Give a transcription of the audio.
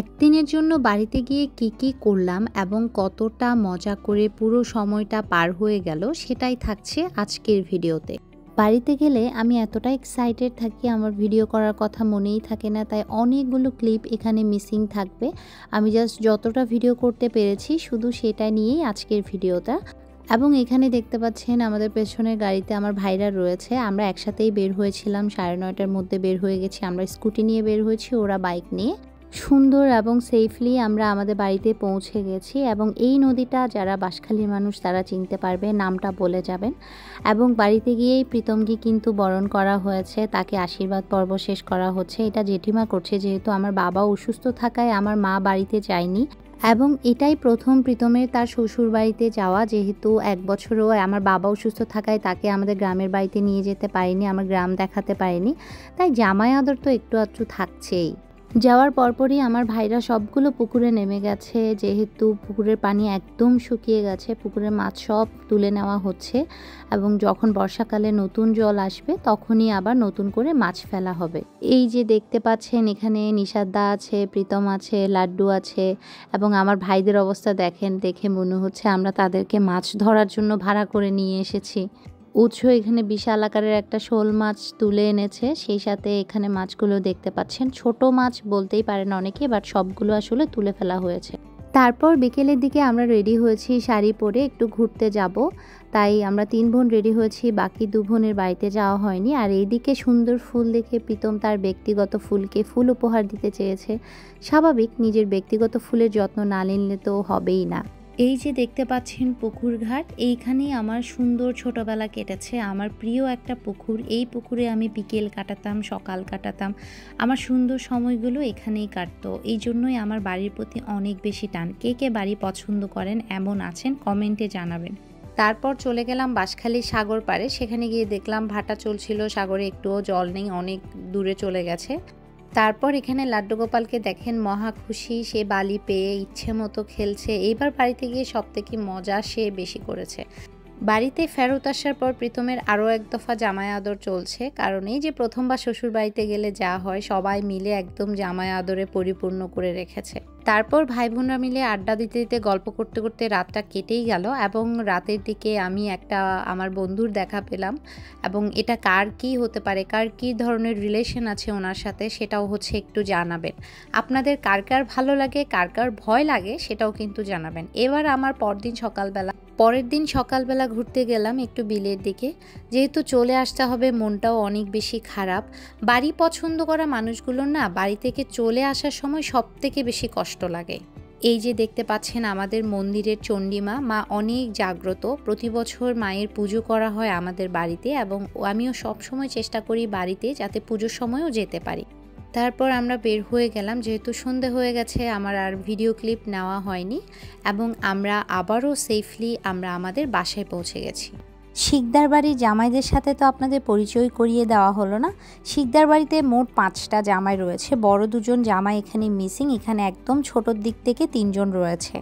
একদিনের জন্য বাড়িতে গিয়ে কি করলাম এবং কতটা মজা করে পুরো সময়টা পার হয়ে গেল সেটাই থাকছে আজকের ভিডিওতে। বাড়িতে গেলে আমি এতটা এক্সাইটেড থাকি, আমার ভিডিও করার কথা মনেই থাকে না, তাই অনেকগুলো ক্লিপ এখানে মিসিং থাকবে। আমি জাস্ট যতটা ভিডিও করতে পেরেছি শুধু সেটা নিয়েই আজকের ভিডিওটা। এবং এখানে দেখতে পাচ্ছেন আমাদের পেছনের গাড়িতে আমার ভাইরা রয়েছে। আমরা একসাথেই বের হয়েছিলাম, 9:30টার মধ্যে বের হয়ে গেছি। আমরা স্কুটি নিয়ে বের হয়েছি, ওরা বাইক নিয়ে। সুন্দর এবং সেফলি আমরা আমাদের বাড়িতে পৌঁছে গেছি। এবং এই নদীটা যারা বাঁশখালীর মানুষ তারা চিনতে পারবে, নামটা বলে যাবেন। এবং বাড়িতে গিয়েই প্রীতমকে কিন্তু বরণ করা হয়েছে, তাকে আশীর্বাদ পর্ব শেষ করা হচ্ছে। এটা জেঠিমা করছে, যেহেতু আমার বাবা অসুস্থ থাকায় আমার মা বাড়িতে যায়নি। এবং এটাই প্রথম প্রীতমের তার শ্বশুর বাড়িতে যাওয়া, যেহেতু 1 বছরও আমার বাবা অসুস্থ থাকায় তাকে আমাদের গ্রামের বাড়িতে নিয়ে যেতে পারিনি, আমার গ্রাম দেখাতে পারিনি। তাই জামাই আদর তো একটু আধটু থাকছেই। যাওয়ার পরপরই আমার ভাইরা সবগুলো পুকুরে নেমে গেছে, যেহেতু পুকুরের পানি একদম শুকিয়ে গেছে। পুকুরের মাছ সব তুলে নেওয়া হচ্ছে এবং যখন বর্ষাকালে নতুন জল আসবে তখনই আবার নতুন করে মাছ ফেলা হবে। এই যে দেখতে পাচ্ছেন এখানে নিশাদদা আছে, প্রীতম আছে, লাড্ডু আছে এবং আমার ভাইদের অবস্থা দেখেন, দেখে মনে হচ্ছে আমরা তাদেরকে মাছ ধরার জন্য ভাড়া করে নিয়ে এসেছি। উৎস এখানে বিশাল আকারের একটা শোল মাছ তুলে এনেছে, সেই সাথে এখানে মাছগুলো দেখতে পাচ্ছেন ছোট মাছ বলতেই পারেন অনেকে, বাট সবগুলো আসলে তুলে ফেলা হয়েছে। তারপর বিকেলের দিকে আমরা রেডি হয়েছি শাড়ি পরে একটু ঘুরতে যাব, তাই আমরা 3 বোন রেডি হয়েছি, বাকি 2 বোনের বাড়িতে যাওয়া হয়নি। আর এইদিকে সুন্দর ফুল দেখে প্রীতম তার ব্যক্তিগত ফুলকে ফুল উপহার দিতে চেয়েছে। স্বাভাবিক, নিজের ব্যক্তিগত ফুলের যত্ন না নিলে তো হবেই না। এই যে দেখতে পাচ্ছেন পুকুর ঘাট, এইখানেই আমার সুন্দর ছোটবেলা কেটেছে। আমার প্রিয় একটা পুকুর, এই পুকুরে আমি বিকেল কাটাতাম, সকাল কাটাতাম, আমার সুন্দর সময়গুলো এখানেই কাটতো। এই জন্যই আমার বাড়ির প্রতি অনেক বেশি টান। কে কে বাড়ি পছন্দ করেন এমন আছেন কমেন্টে জানাবেন। তারপর চলে গেলাম বাঁশখালীর সাগর পাড়ে, সেখানে গিয়ে দেখলাম ভাটা চলছিল, সাগরে একটুও জল নেই, অনেক দূরে চলে গেছে। তারপর এখানে লাড্ডু গোপালকে দেখেন মহা খুশি, সে বালি পেয়ে ইচ্ছে মতো খেলছে। এইবার বাড়িতে গিয়ে সবথেকে মজা সে বেশি করেছে। বাড়িতে ফেরত আসার পর প্রীতমের আরও 1 দফা জামাই আদর চলছে, কারণ এই যে প্রথমবার শ্বশুর বাড়িতে গেলে যা হয় সবাই মিলে একদম জামাই আদরে পরিপূর্ণ করে রেখেছে। তারপর ভাই বোনরা মিলে আড্ডা দিতে দিতে গল্প করতে করতে রাতটা কেটেই গেল। এবং রাতের দিকে আমি একটা আমার বন্ধুর দেখা পেলাম, এবং এটা কার কি হতে পারে, কার কি ধরনের রিলেশন আছে ওনার সাথে সেটাও হচ্ছে একটু জানাবেন। আপনাদের কার কার ভালো লাগে, কার কার ভয় লাগে সেটাও কিন্তু জানাবেন। এবার আমার পরের দিন সকালবেলা ঘুরতে গেলাম একটু বিলের দিকে, যেহেতু চলে আসতে হবে, মনটাও অনেক বেশি খারাপ। বাড়ি পছন্দ করা মানুষগুলোর না বাড়ি থেকে চলে আসার সময় সব থেকে বেশি কষ্ট লাগে। এই যে দেখতে পাচ্ছেন আমাদের মন্দিরের চণ্ডীমা, মা অনেক জাগ্রত। প্রতি বছর মায়ের পুজো করা হয় আমাদের বাড়িতে, এবং আমিও সব সময় চেষ্টা করি বাড়িতে যাতে পুজোর সময়ও যেতে পারি। তারপর আমরা বের হয়ে গেলাম, যেহেতু সন্ধে হয়ে গেছে, আমার আর ভিডিও ক্লিপ নেওয়া হয়নি। এবং আমরা আবারও সেফলি আমরা আমাদের বাসায় পৌঁছে গেছি। শিকদার বাড়ির জামাইদের সাথে তো আপনাদের পরিচয় করিয়ে দেওয়া হলো না। শিকদার বাড়িতে মোট 5টা জামাই রয়েছে, বড় 2জন জামাই এখানে মিসিং, এখানে একদম ছোটোর দিক থেকে 3 জন রয়েছে।